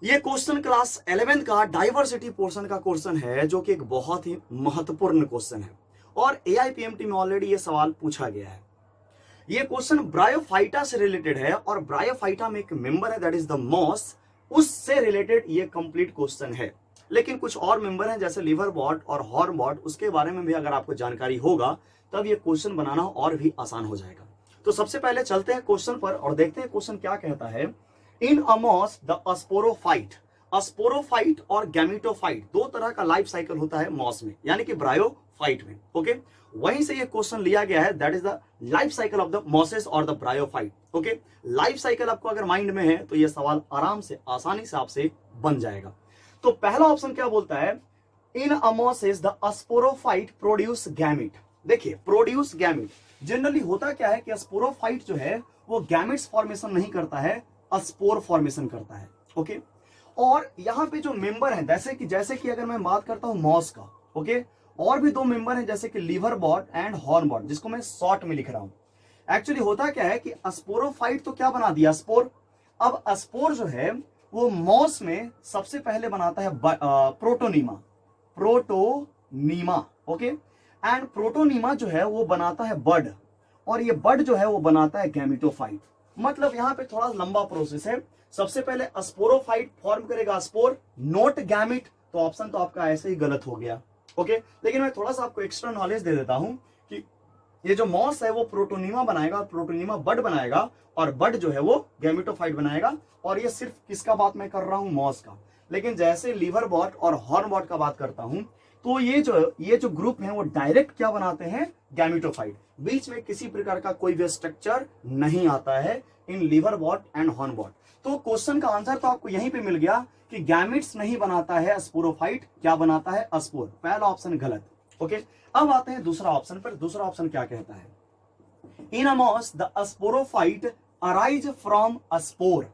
ये question class 11th का diversity portion का क्वेश्चन है, जो कि एक बहुत ही महत्वपूर्ण क्वेश्चन है और एआईपीएमटी में ऑलरेडी ये सवाल पूछा गया है। ये क्वेश्चन ब्रायोफाइटा से रिलेटेड है और ब्रायोफाइटा में एक मेंबर है दैट इज द मॉस, उससे रिलेटेड ये कंप्लीट क्वेश्चन है। लेकिन कुछ और मेंबर हैं जैसे लिवरवॉर्ट और हॉर्नवॉर्ट, उसके बारे में भी अगर आपको जानकारी होगा तब ये क्वेश्चन बनाना और भी आसान हो जाएगा। तो सबसे पहले चलते हैं क्वेश्चन पर और देखते हैं क्वेश्चन क्या कहता है। In a moss the sporophyte और गैमेटोफाइट दो तरह का लाइफ साइकिल होता है मॉस में, यानी कि ब्रायोफाइट में। ओके, वहीं से ये क्वेश्चन लिया गया है, that is the life cycle of the mosses और the bryophyte. Okay, life cycle आपको अगर माइंड में है तो ये सवाल आराम से आसानी से आपसे बन जाएगा। तो पहला ऑप्शन क्या बोलता है, in a mosses the sporophyte produce gamete. देखिए, प्रोड्यूस गैमेट जनरली होता क्या है कि स्पोरोफाइट जो है वो गैमेट्स फॉर्मेशन नहीं करता है, स्पोर फॉर्मेशन करता है। ओके, और यहां पे जो मेंबर है जैसे कि अगर मैं बात करता हूं मॉस का, ओके, और भी दो मेंबर हैं जैसे कि लिवरवॉर्ट एंड हॉर्नवॉर्ट, जिसको मैं शॉर्ट में लिख रहा हूं। एक्चुअली होता क्या है कि स्पोरोफाइट तो क्या बना दिया, स्पोर। अब स्पोर जो है वो मॉस में सबसे पहले बनाता है प्रोटोनीमा। ओके, एंड प्रोटोनीमा जो है वो बनाता है बड, और ये बड जो है वो बनाता है गैमेटोफाइट। मतलब यहां पे थोड़ा लंबा प्रोसेस है। सबसे पहले स्पोरोफाइट फॉर्म करेगा स्पोर, नोट गैमेट, तो ऑप्शन तो आपका ऐसे ही गलत हो गया। ओके, लेकिन मैं थोड़ा सा आपको एक्स्ट्रा नॉलेज दे देता हूं कि ये जो मॉस है वो प्रोटोनीमा बनाएगा, प्रोटोनीमा बड बनाएगा, और बड जो है वो गैमेटोफाइट बनाएगा। और ये सिर्फ किसका बात मैं कर रहा हूं, मॉस का। लेकिन जैसे लिवरवॉर्ट और हॉर्नवॉर्ट का बात करता हूं तो ये जो ग्रुप है वो डायरेक्ट क्या बनाते हैं, गैमेटोफाइट। बीच में किसी प्रकार का कोई भी स्ट्रक्चर नहीं आता है इन लिवरवॉर्ट एंड हॉर्नवॉर्ट। तो क्वेश्चन का आंसर तो आपको यहीं पे मिल गया कि गैमेट्स नहीं बनाता है स्पोरोफाइट, क्या बनाता है, स्पोर। पहला ऑप्शन गलत। ओके, अब आते हैं दूसरा ऑप्शन पर। दूसरा ऑप्शन क्या कहता है, in a moss the sporophyte arise from a spore.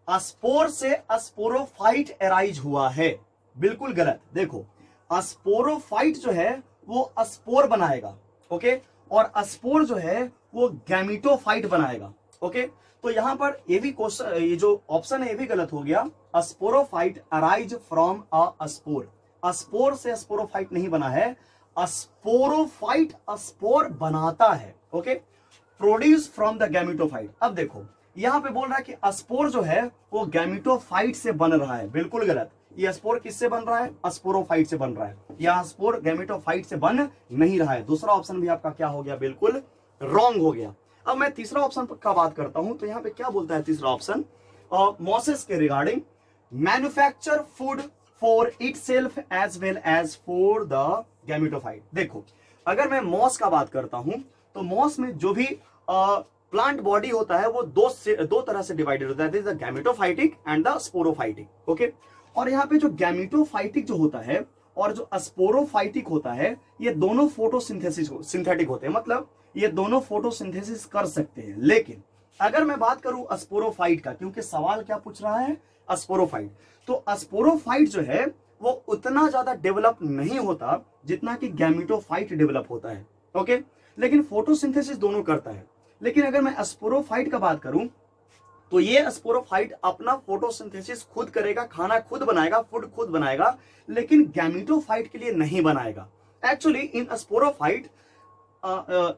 Spore से स्पोरोफाइट अराइज हुआ है, बिल्कुल गलत। देखो, स्पोरोफाइट जो है वो स्पोर बनाएगा, ओके, और स्पोर जो है वो गैमेटोफाइट बनाएगा। ओके, तो यहां पर ये भी क्वेश्चन, ये जो ऑप्शन है ये भी गलत हो गया। Sporophyte arise from a spore. Spore से स्पोरोफाइट नहीं बना है, स्पोरोफाइट स्पोर बनाता है। Okay, produce from the gametophyte. अब देखो, यहां पे बोल रहा है कि स्पोर जो है वो गैमेटोफाइट से बन रहा है, बिल्कुल गलत। ये स्पोर किससे बन रहा है, स्पोरोफाइट से बन रहा है। यह स्पोर गैमेटोफाइट से बन नहीं रहा है। दूसरा ऑप्शन भी आपका क्या हो गया, बिल्कुल रॉन्ग हो गया। अब मैं तीसरा ऑप्शन का बात करता हूं तो यहां पे क्या बोलता है तीसरा ऑप्शन, मॉसेस के regarding, manufacture food for itself as well as for the gametophyte. देखो, अगर मैं मॉस का बात करता हूं तो मॉस में जो भी प्लांट बॉडी होता है वो दो तरह से डिवाइडेड होता है, that is the gametophytic and the sporophytic. Okay, और यहाँ पे जो गैमेटोफाइटिक जो होता है और जो स्पोरोफाइटिक होता है, ये दोनों सिंथेटिक होते हैं, मतलब ये दोनों फोटोसिंथेसिस कर सकते हैं। लेकिन अगर मैं बात करूं स्पोरोफाइट का, क्योंकि सवाल क्या पूछ रहा है, स्पोरोफाइट, तो स्पोरोफाइट जो है वो उतना ज्यादा डेवलप नहीं होता जितना कि गैमेटोफाइट डेवलप होता है। ओके, लेकिन फोटोसिंथेसिस दोनों करता है। लेकिन अगर मैं स्पोरोफाइट का बात करूं तो ये स्पोरोफाइट अपना फोटोसिंथेसिस खुद करेगा, खाना खुद बनाएगा, फूड खुद बनाएगा, लेकिन गैमेटोफाइट के लिए नहीं बनाएगा। Actually in sporophyte,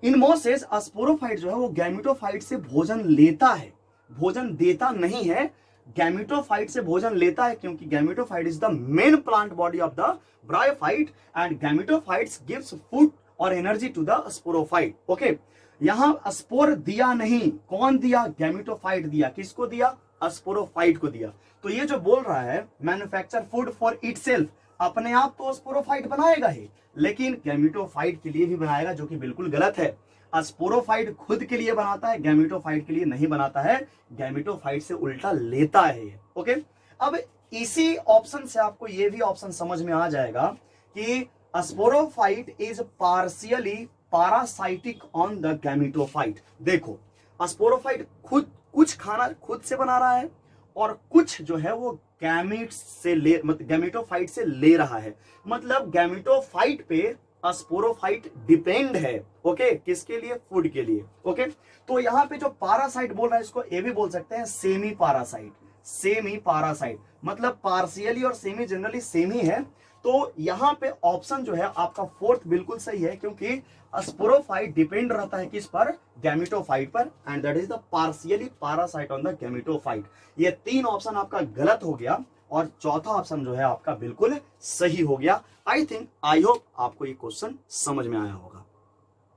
in mosses sporophyte जो है वो गैमेटोफाइट से भोजन लेता है, भोजन देता नहीं है। गैमेटोफाइट से भोजन लेता है क्योंकि gametophyte is the main plant body of the bryophyte and gametophytes gives food और energy to the sporophyte. Okay, यहां स्पोर दिया नहीं, कौन दिया, गैमेटोफाइट दिया। किसको दिया, स्पोरोफाइट को दिया। तो ये जो बोल रहा है मैन्युफैक्चर फूड फॉर इटसेल्फ, अपने आप तो स्पोरोफाइट बनाएगा ही, लेकिन गैमेटोफाइट के लिए भी बनाएगा, जो कि बिल्कुल गलत है। स्पोरोफाइट खुद के लिए बनाता है, गैमेटोफाइट के लिए नहीं बनाता है, गैमेटोफाइट से उल्टा लेता है। ओके, अब इसी ऑप्शन से आपको ये भी ऑप्शन समझ में आ जाएगा कि sporophyte is partially parasitic on the gametophyte. देखो, स्पोरोफाइट खुद कुछ खाना खुद से बना रहा है और कुछ जो है वो गैमेट्स से मतलब गैमेटोफाइट से ले रहा है। मतलब गैमेटोफाइट पे स्पोरोफाइट डिपेंड है। ओके, किसके लिए, फूड के लिए। ओके, तो यहां पे जो पैरासाइट बोल रहा है इसको ये भी बोल सकते हैं सेमी पैरासाइट। सेमी पैरासाइट, मतलब पार्शियली और सेमी जनरली सेम ही है। तो यहां पे ऑप्शन जो है आपका फोर्थ बिल्कुल सही है, क्योंकि स्पोरोफाइट डिपेंड रहता है किस पर, गैमेटोफाइट पर, and that is the partially parasite on the gametophyte. ये 3 ऑप्शन आपका गलत हो गया और चौथा ऑप्शन जो है आपका बिल्कुल सही हो गया। आई होप आपको ये क्वेश्चन समझ में आया होगा।